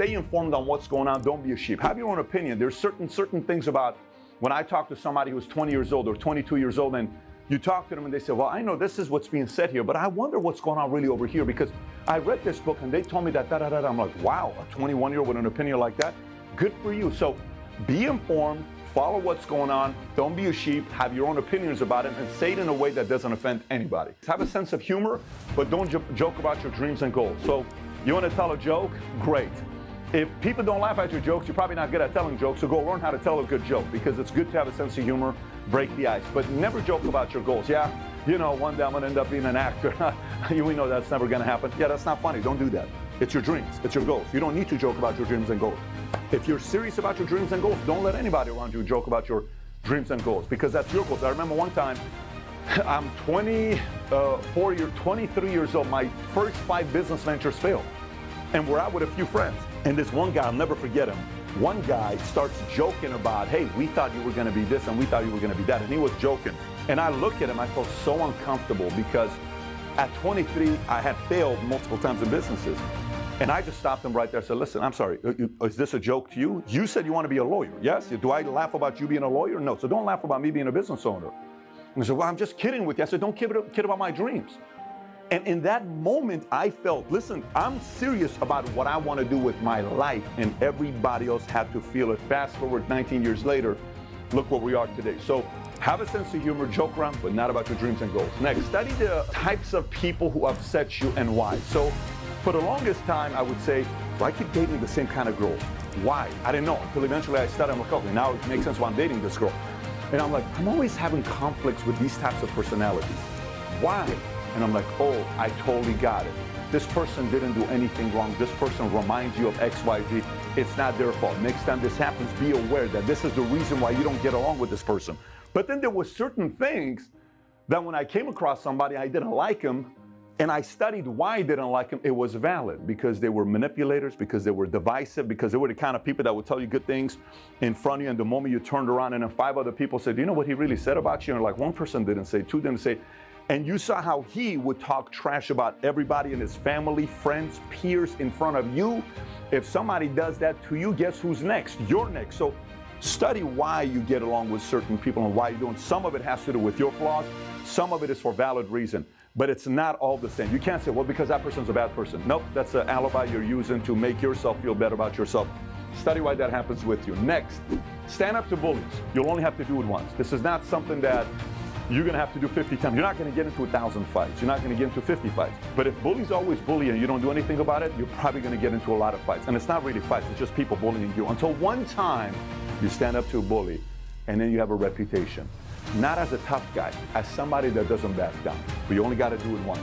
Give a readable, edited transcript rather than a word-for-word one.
stay informed on what's going on. Don't be a sheep. Have your own opinion. There's certain things about when I talk to somebody who's 20 years old or 22 years old, and you talk to them and they say, well, I know this is what's being said here, but I wonder what's going on really over here because I read this book and they told me that, da-da-da-da. I'm like, wow, a 21-year-old with an opinion like that? Good for you. So be informed, follow what's going on, don't be a sheep, have your own opinions about it, and say it in a way that doesn't offend anybody. Have a sense of humor, but don't joke about your dreams and goals. So you want to tell a joke? Great. If people don't laugh at your jokes, you're probably not good at telling jokes, so go learn how to tell a good joke because it's good to have a sense of humor, break the ice, but never joke about your goals. Yeah, you know, one day I'm going to end up being an actor. We know that's never going to happen. Yeah, that's not funny. Don't do that. It's your dreams. It's your goals. You don't need to joke about your dreams and goals. If you're serious about your dreams and goals, don't let anybody around you joke about your dreams and goals because that's your goals. I remember one time, I'm 23 years old. My first 5 business ventures failed. And we're out with a few friends. And this one guy, I'll never forget him. One guy starts joking about, hey, we thought you were going to be this and we thought you were going to be that. And he was joking. And I look at him, I felt so uncomfortable because at 23, I had failed multiple times in businesses. And I just stopped him right there and said, listen, I'm sorry, is this a joke to you? You said you want to be a lawyer, yes? Do I laugh about you being a lawyer? No, so don't laugh about me being a business owner. And he said, well, I'm just kidding with you. I said, don't kid about my dreams. And in that moment, I felt, listen, I'm serious about what I want to do with my life, and everybody else had to feel it. Fast forward 19 years later, look where we are today. So have a sense of humor, joke around, but not about your dreams and goals. Next, study the types of people who upset you and why. So for the longest time, I would say, well, I keep dating the same kind of girl. Why? I didn't know until eventually I started. I'm like, okay, now it makes sense why I'm dating this girl. And I'm like, I'm always having conflicts with these types of personalities. Why? And I'm like, oh, I totally got it. This person didn't do anything wrong. This person reminds you of X, Y, Z. It's not their fault. Next time this happens, be aware that this is the reason why you don't get along with this person. But then there were certain things that when I came across somebody, I didn't like him, and I studied why I didn't like him. It was valid because they were manipulators, because they were divisive, because they were the kind of people that would tell you good things in front of you, and the moment you turned around and then 5 other people said, do you know what he really said about you? And like one person didn't say, 2 didn't say. And you saw how he would talk trash about everybody in his family, friends, peers in front of you. If somebody does that to you, guess who's next? You're next. So study why you get along with certain people and why you're doing. Some of it has to do with your flaws. Some of it is for valid reason. But it's not all the same. You can't say, well, because that person's a bad person. Nope, that's an alibi you're using to make yourself feel better about yourself. Study why that happens with you. Next, stand up to bullies. You'll only have to do it once. This is not something that you're going to have to do 50 times. You're not going to get into 1,000 fights. You're not going to get into 50 fights. But if bullies always bully and you don't do anything about it, you're probably going to get into a lot of fights. And it's not really fights. It's just people bullying you. Until one time you stand up to a bully and then you have a reputation. Not as a tough guy, as somebody that doesn't back down. But you only got to do it once.